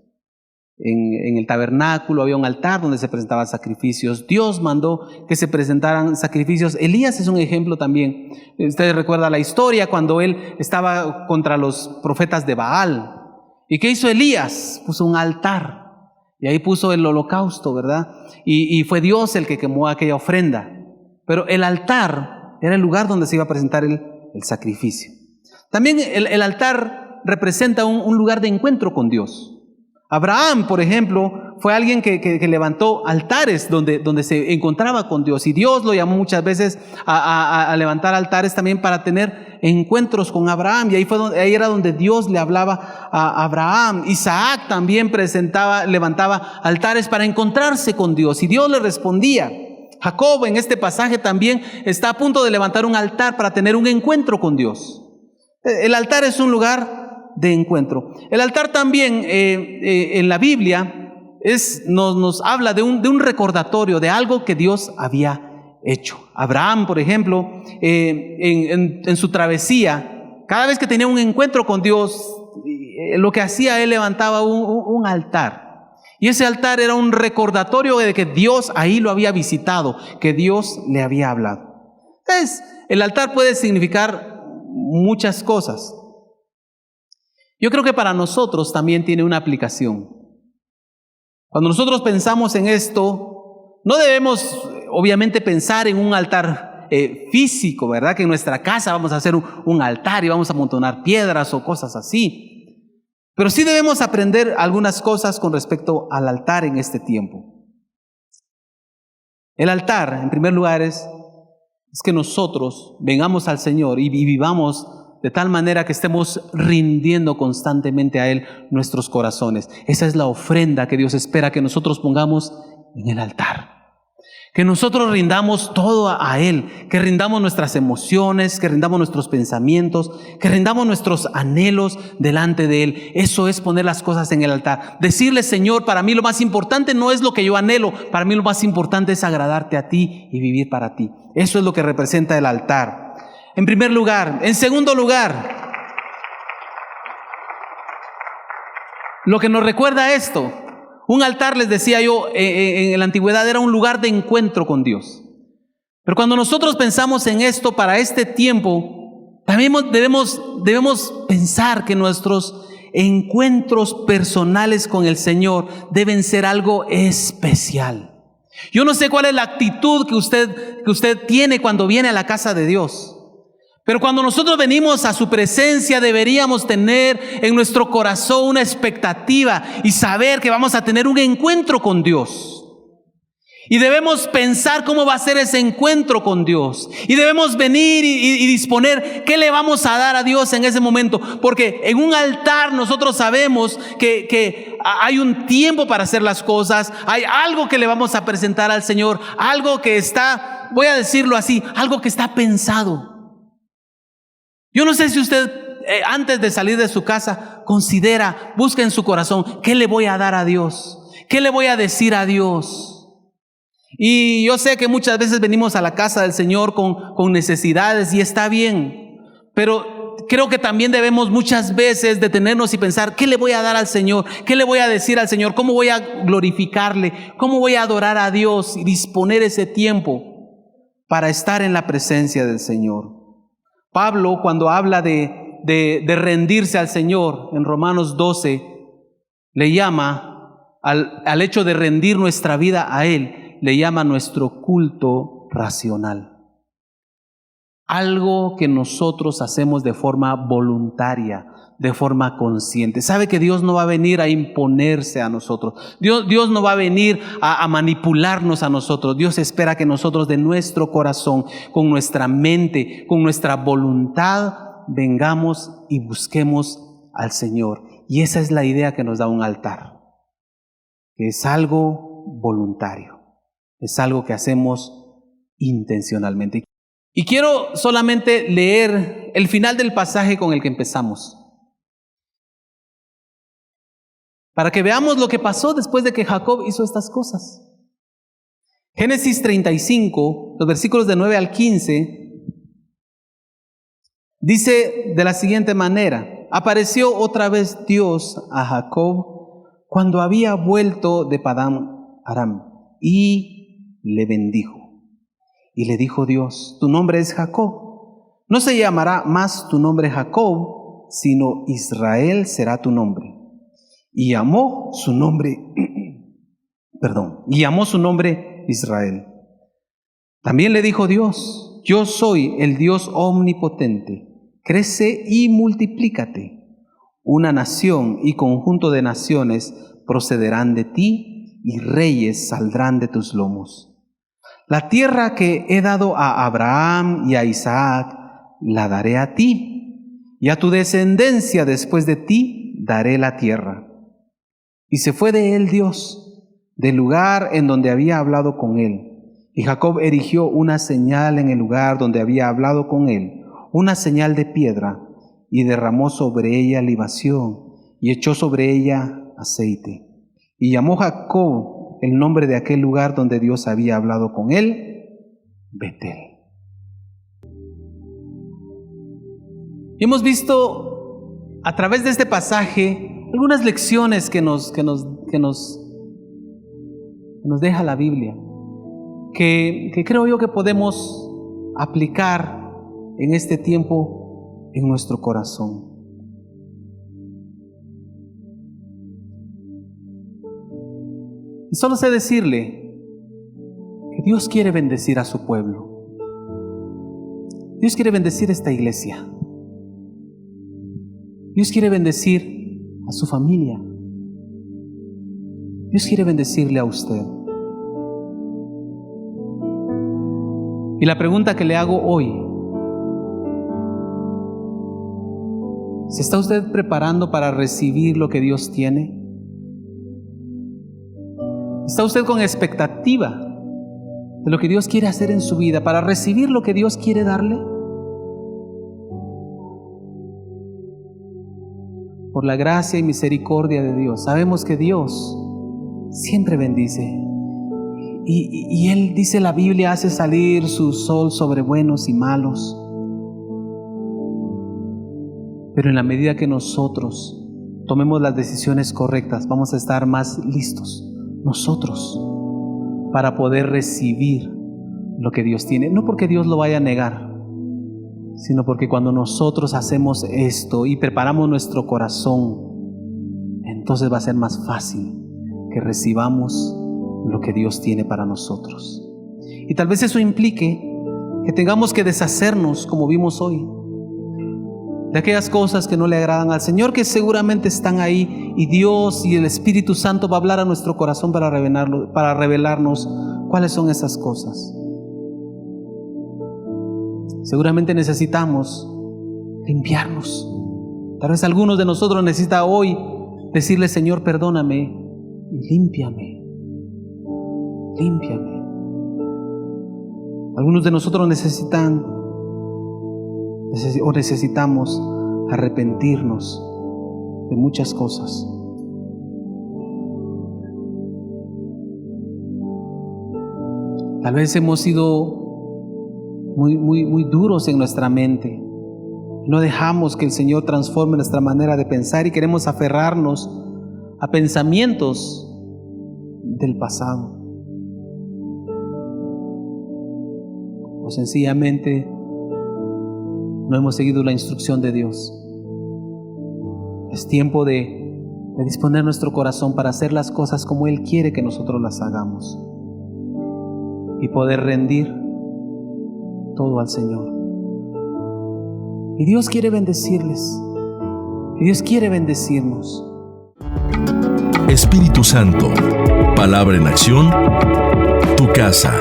En el tabernáculo había un altar donde se presentaban sacrificios. Dios mandó que se presentaran sacrificios. Elías es un ejemplo también. Ustedes recuerdan la historia cuando él estaba contra los profetas de Baal. ¿Y qué hizo Elías? Puso un altar y ahí puso el holocausto, ¿verdad? Y fue Dios el que quemó aquella ofrenda. Pero el altar era el lugar donde se iba a presentar el sacrificio. También el altar representa un lugar de encuentro con Dios. Abraham, por ejemplo, fue alguien que levantó altares donde se encontraba con Dios, y Dios lo llamó muchas veces a levantar altares también para tener encuentros con Abraham, y ahí era donde Dios le hablaba a Abraham. Isaac también levantaba altares para encontrarse con Dios, y Dios le respondía. Jacob en este pasaje también está a punto de levantar un altar para tener un encuentro con Dios. El altar es un lugar de encuentro. El altar también en la Biblia nos habla de un recordatorio de algo que Dios había hecho. Abraham, por ejemplo, en su travesía, cada vez que tenía un encuentro con Dios, lo que hacía, él levantaba un altar. Y ese altar era un recordatorio de que Dios ahí lo había visitado, que Dios le había hablado. Entonces, el altar puede significar muchas cosas. Yo creo que para nosotros también tiene una aplicación. Cuando nosotros pensamos en esto, no debemos obviamente pensar en un altar físico, ¿verdad? Que en nuestra casa vamos a hacer un altar y vamos a amontonar piedras o cosas así. Pero sí debemos aprender algunas cosas con respecto al altar en este tiempo. El altar, en primer lugar, es que nosotros vengamos al Señor y vivamos de tal manera que estemos rindiendo constantemente a Él nuestros corazones. Esa es la ofrenda que Dios espera que nosotros pongamos en el altar. Que nosotros rindamos todo a Él, que rindamos nuestras emociones, que rindamos nuestros pensamientos, que rindamos nuestros anhelos delante de Él. Eso es poner las cosas en el altar. Decirle: Señor, para mí lo más importante no es lo que yo anhelo, para mí lo más importante es agradarte a ti y vivir para ti. Eso es lo que representa el altar. En primer lugar. En segundo lugar, lo que nos recuerda esto: un altar, les decía yo, en la antigüedad era un lugar de encuentro con Dios. Pero cuando nosotros pensamos en esto para este tiempo, también debemos pensar que nuestros encuentros personales con el Señor deben ser algo especial. Yo no sé cuál es la actitud que usted tiene cuando viene a la casa de Dios. Pero cuando nosotros venimos a su presencia, deberíamos tener en nuestro corazón una expectativa y saber que vamos a tener un encuentro con Dios. Y debemos pensar cómo va a ser ese encuentro con Dios. Y debemos venir y disponer qué le vamos a dar a Dios en ese momento. Porque en un altar nosotros sabemos que hay un tiempo para hacer las cosas. Hay algo que le vamos a presentar al Señor. Algo que está, voy a decirlo así, algo que está pensado. Yo no sé si usted antes de salir de su casa busca en su corazón: ¿qué le voy a dar a Dios? ¿Qué le voy a decir a Dios? Y yo sé que muchas veces venimos a la casa del Señor con necesidades, y está bien, pero creo que también debemos muchas veces detenernos y pensar: ¿qué le voy a dar al Señor? ¿Qué le voy a decir al Señor? ¿Cómo voy a glorificarle? ¿Cómo voy a adorar a Dios? Y disponer ese tiempo para estar en la presencia del Señor. Pablo, cuando habla de rendirse al Señor, en Romanos 12, le llama al hecho de rendir nuestra vida a Él, le llama nuestro culto racional. Algo que nosotros hacemos de forma voluntaria, de forma consciente. Sabe que Dios no va a venir a imponerse a nosotros. Dios no va a venir a manipularnos a nosotros. Dios espera que nosotros, de nuestro corazón, con nuestra mente, con nuestra voluntad, vengamos y busquemos al Señor. Y esa es la idea que nos da un altar, que es algo voluntario, es algo que hacemos intencionalmente. Y quiero solamente leer el final del pasaje con el que empezamos, para que veamos lo que pasó después de que Jacob hizo estas cosas. Génesis 35, los versículos de 9 al 15, dice de la siguiente manera: apareció otra vez Dios a Jacob cuando había vuelto de Padán Aram, y le bendijo. Y le dijo Dios: tu nombre es Jacob, no se llamará más tu nombre Jacob, sino Israel será tu nombre. Y llamó su nombre Israel. También le dijo Dios: yo soy el Dios omnipotente, crece y multiplícate. Una nación y conjunto de naciones procederán de ti, y reyes saldrán de tus lomos. La tierra que he dado a Abraham y a Isaac, la daré a ti, y a tu descendencia después de ti daré la tierra. Y se fue de él Dios del lugar en donde había hablado con él. Y Jacob erigió una señal en el lugar donde había hablado con él, una señal de piedra, y derramó sobre ella libación, y echó sobre ella aceite. Y llamó Jacob el nombre de aquel lugar donde Dios había hablado con él, Betel. Hemos visto a través de este pasaje algunas lecciones que nos deja la Biblia, que creo yo que podemos aplicar en este tiempo en nuestro corazón. Y solo sé decirle que Dios quiere bendecir a su pueblo. Dios quiere bendecir esta iglesia. Dios quiere bendecir a su familia. Dios quiere bendecirle a usted. Y la pregunta que le hago hoy: ¿se está usted preparando para recibir lo que Dios tiene? ¿Está usted con expectativa de lo que Dios quiere hacer en su vida, para recibir lo que Dios quiere darle? Por la gracia y misericordia de Dios, sabemos que Dios siempre bendice. Y Él, dice la Biblia, hace salir su sol sobre buenos y malos. Pero en la medida que nosotros tomemos las decisiones correctas, vamos a estar más listos nosotros para poder recibir lo que Dios tiene. No porque Dios lo vaya a negar, sino porque cuando nosotros hacemos esto y preparamos nuestro corazón, entonces va a ser más fácil que recibamos lo que Dios tiene para nosotros. Y tal vez eso implique que tengamos que deshacernos, como vimos hoy, de aquellas cosas que no le agradan al Señor, que seguramente están ahí, y Dios y el Espíritu Santo va a hablar a nuestro corazón para revelarnos cuáles son esas cosas. Seguramente necesitamos limpiarnos. Tal vez algunos de nosotros necesita hoy decirle: Señor, perdóname y límpiame. Límpiame. Algunos de nosotros necesitamos arrepentirnos de muchas cosas. Tal vez hemos sido muy duros en nuestra mente. No dejamos que el Señor transforme nuestra manera de pensar y queremos aferrarnos a pensamientos del pasado. O sencillamente no hemos seguido la instrucción de Dios. Es tiempo de disponer nuestro corazón para hacer las cosas como Él quiere que nosotros las hagamos y poder rendir todo al Señor. Y Dios quiere bendecirles. Y Dios quiere bendecirnos. Espíritu Santo, palabra en acción, tu casa.